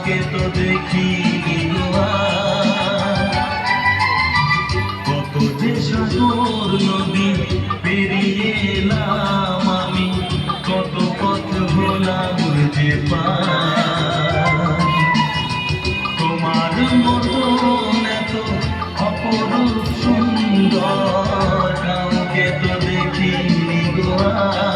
কাউকে তো দেখিনি গো আর। কত যে সাগর নদী পেরিয়ে এলাম আমি, কত পথ ভোলাম যে পার। তোমার মতন এত অপরূপ সুন্দর কাউকে তো দেখিনি গো আর।